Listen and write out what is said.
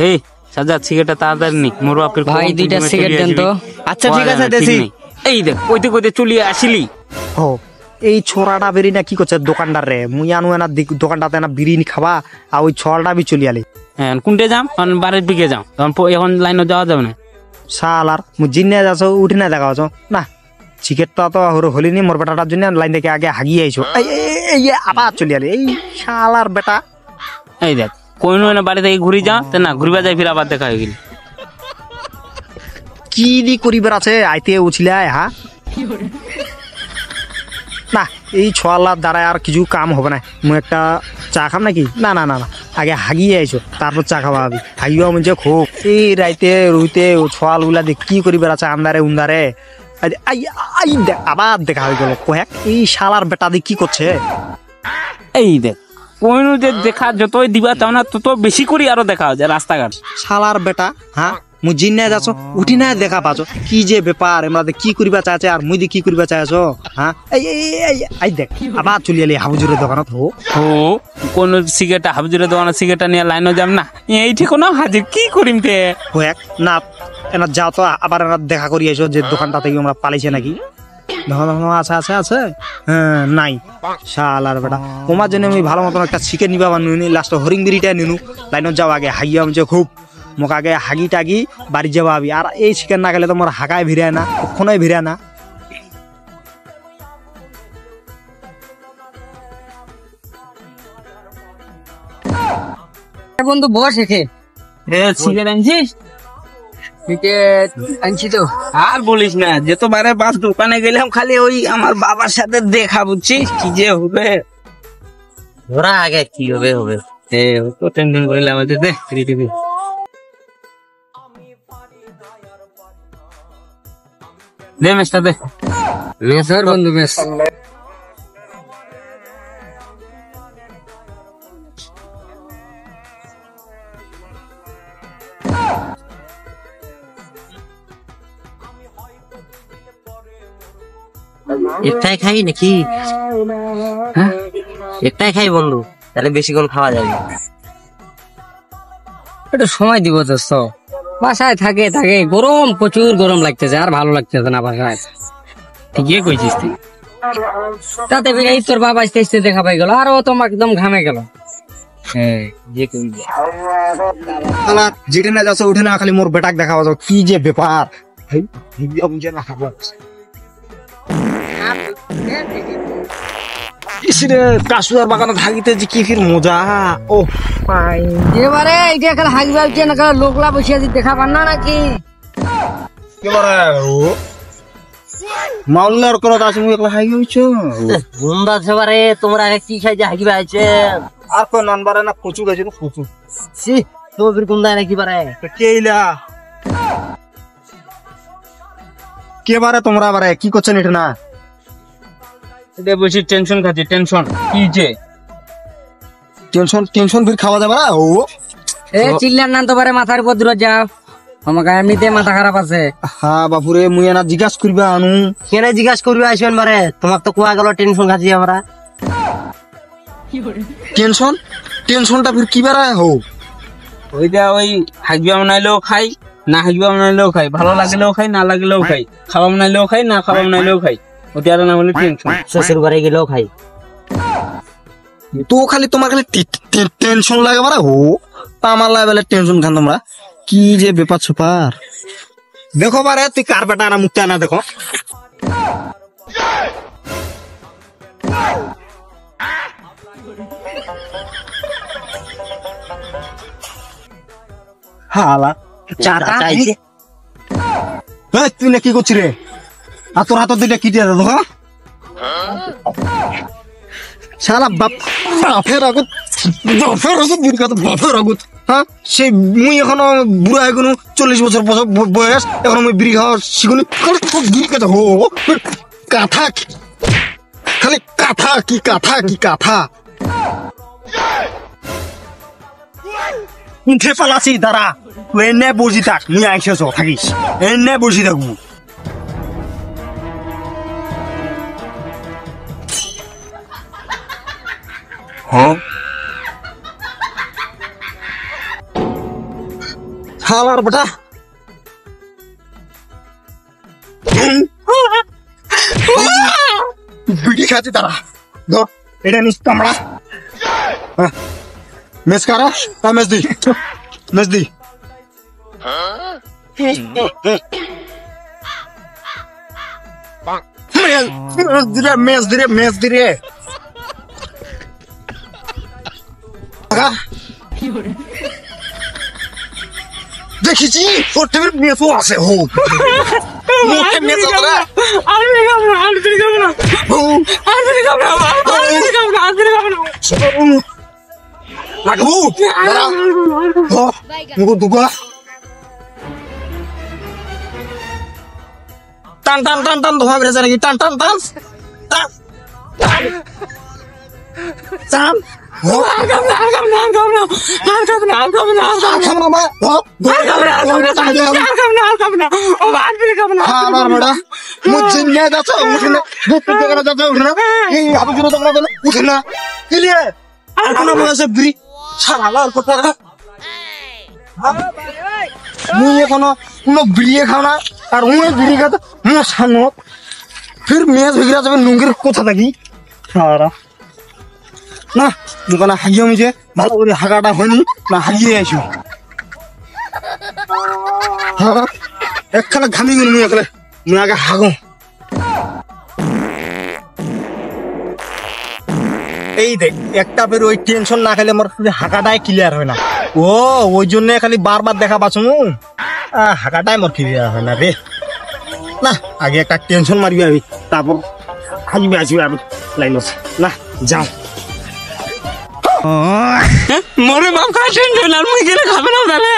এই সাজ্জাদ সিগারেটটা তাড়াতাড়ি নি, মোর বাপের ভাই দুইটা সিগারেট দেন তো। আচ্ছা ঠিক আছে দেছি। এই দেখ কইতে কইতে চলিয়ে আসিলি। ও এই ছোড়াটা বেরি না কি করছে দোকানদার রে, মুই আনু এনা দোকানটাতে না বিরিয়ানি খাবা আর ওই ছড়াটা বি চলি আলি। হ্যাঁ কোনটে যাম, কারণ বাড়ির দিকে যাও, তখন এখন লাইনে যাওয়া যাবে না। শালার মুই জিনে যাচ্ছ উঠি না দেখা যাচ্ছ না, চিকেটটা তো হলিনি মোর বেটাটার জন্য লাইন থেকে আগে হাগিয়ে আইছো, এই আবার চলি আলি এই শালার বেটা। এই দেখ কোন বাড়ি থেকে ঘুরি যা তা না, ঘুরিবা যাই ফির আবার দেখা হয়ে গেল। কি দি করিবার আছে আইতে উছিলাই হা না, এই ছোয়ালার দ্বারা আর কিছু কাম হবে না। মুই একটা চা খাম নাকি, না না না না আগে হাগিয়ে আইছো তারপর চা খাওয়া হবি। হাগিও মনে খুব এই রাইতে রুইতে ছোয়াল গুলা দেখ কি করিবার আছে আন্দারে উন্দারে। আবার দেখা হয়ে গেল কয়েক এই শালার বেটা দিয়ে কি করছে। এই দেখ কোন যে দেখা যতই দিবা চাও না তত বেশি করে আরো দেখা যায় রাস্তাঘাট। শালার বেটা হ্যাঁ মুই জিনে যাচ্ছ উঠি না দেখা পাচ্ছ, কি যে ব্যাপার এমরা কি করিবা চাইছে আর মুই কি করিবা চাইছ। হ্যাঁ এই দেখ আবার চলি এলি হাবুজুরের দোকানত। ও কোন সিগারেট হাবুজুরের দোকানে সিগারেট নিয়ে লাইনও যাম না, এই ঠিকানা হাজির কি করিম তে কয়েক না এনা যাও তো আবার এনা দেখা করি আইছো যে দোকানটা থেকে আমরা পালাইছে নাকি। আছে আছে আছে হ্যাঁ নাই শালার বেটা তোমার জন্য আমি ভালো মতন একটা চিকেন নিবা নুনি লাস্ট হরিং বিরিটা নিনু লাইনত যাও আগে হাগিয়া যে খুব মোক আগে হাগি টাগি বাড়ি যাওয়া আবি। আর এই চিকেন না খেলে তো মোর হাগায় ভিড়ায় না, কখনোই ভিড়ায় না। বন্ধু বস এখে। সিগারেট আনছিস? ক্রিকেট আনছি তো। আর বলিস না, যতবারে বাস দোকানে গেলাম খালি ওই আমার বাবার সাথে দেখা, বুঝছিস কি যে হবে। ওরা আগে কি হবে হবে তো টেনশন করিলাম আমাদের দে দে মেসটা দে। মেসর বন্ধু মেস। একটাই খাই নাকি? হ্যাঁ একটাই খাই বন্ধু, তাহলে বেশিক্ষণ খাওয়া যাবে। একটু সময় দিব দোস্ত, বাসায় থাকে থাকে গরম প্রচুর গরম লাগতেছে আর ভালো লাগতেছে না বাসায়। ঠিকই কইছিস তুই। তাতে এই তোর বাবা আসতে আসতে দেখা পাই গেল আর ও তো একদম ঘামে গেল। হ্যাঁ যে কই শালার যেটা না যাচ্ছে উঠে না খালি মোর বেটাক দেখা পাচ্ছ, কি যে ব্যাপার। কাশুয়ার বাগানে থাকিতে যে কি ফির মজা। ও এবারে এইটা খালি হাগিবা উঠছে না, খালি লোকলা বসে আছে দেখা পান না নাকি? মাউলার করত আছে মুই একলা হাগি হইছো। গুন্ডা সেবারে তোমরা আগে কি খাই যে হাগিবা আছে? আর কোন নানবারে না কচু গাইছে তো কচু। সি তোর গুন্ডা নাকি পারে? কেইলা কে বারে তোমরা বারে কি করছেন এটা না? এটা বসে টেনশন খাচ্ছি, টেনশন কি যে টেনশন টেনশন ফির খাওয়া যাবে না। ও এ চিল্লার নাম তো পারে মাথার উপর দূরে যাও, আমাকে এমনিতে মাথা খারাপ আছে। হ্যাঁ বাপুরে মুই না জিজ্ঞাসা করিবা আনু কেন জিজ্ঞাসা করবি আসবেন বারে? তোমার তো কোয়া গেল টেনশন খাচ্ছি আমরা। টেনশন টেনশনটা ফির কি বারে হো? ওইটা ওই হাগিবা বানাইলেও খাই, না হাগিবা বানাইলেও খাই, ভালো লাগলেও খাই, না লাগলেও খাই, খাওয়া বানাইলেও খাই, না খাওয়া বানাইলেও খাই। ওটা আর না বলে টেনশন। শ্বশুর বাড়ি গেলেও খাই। তো খালি তোমার খালি টেনশন লাগে বারে হো, আমার লাগে বলে টেনশন খান তোমরা, কি যে ব্যাপার সুপার। দেখো বারে তুই কার বেটা না মুক্তা না দেখো। হালা চাটা চাইছে। তুই না কি করছিস রে? আর তোর হাত দিলে কি দিয়ে দেখো শালা বাপের আগত বাপের আগত। হ্যাঁ সেই মুই এখনো বুড়া এখনো 40 বছর বয়স, এখন মুই বিড়ি খাওয়া শিখুনি। কাথা খালি কাথা কি কাথা কি কাথা উঠে পালাছি দাঁড়া, তুই এনে বসি থাক, মুই আইসেছ থাকিস এনে বসি থাকবো। হ্যাঁ হালার বেটা বিড়ি খাচ্ছি তারা ধর এটা নিস কামড়া মেস কারা তা মেস দি মেস দিরে দেখেছি তোর টেবিল মেসও আছে হো মুখে মেস আছে লাগবো মুখ দুগা টান টান টান টান ধোয়া বেড়েছে নাকি টান টান টান টান এখনো কোনো বিড়িয়ে খাও না আর বিড়ি খাতে সামনে ফির মেয়ে ভিগরা যাবে নুঙ্গির কোথা থাকি সারা না দোকানে হাগিয়ে মিছে ভালো করে হাগাটা হয়নি না হাগিয়ে আসো একখানে ঘামি গেল মুই একলে মুই আগে হাগো এই দেখ একটা বের ওই টেনশন না খেলে আমার হাগাটাই ক্লিয়ার হয় না ও ওই জন্য খালি বারবার দেখা পাচ্ছ হাগাটাই মোর ক্লিয়ার হয় না রে না আগে একটা টেনশন মারবি আমি তারপর হাগিবে আসবি আমি লাইন না যাও মরে বাপ খাচ্ছেন আর মুই গেলে খাবে না তাহলে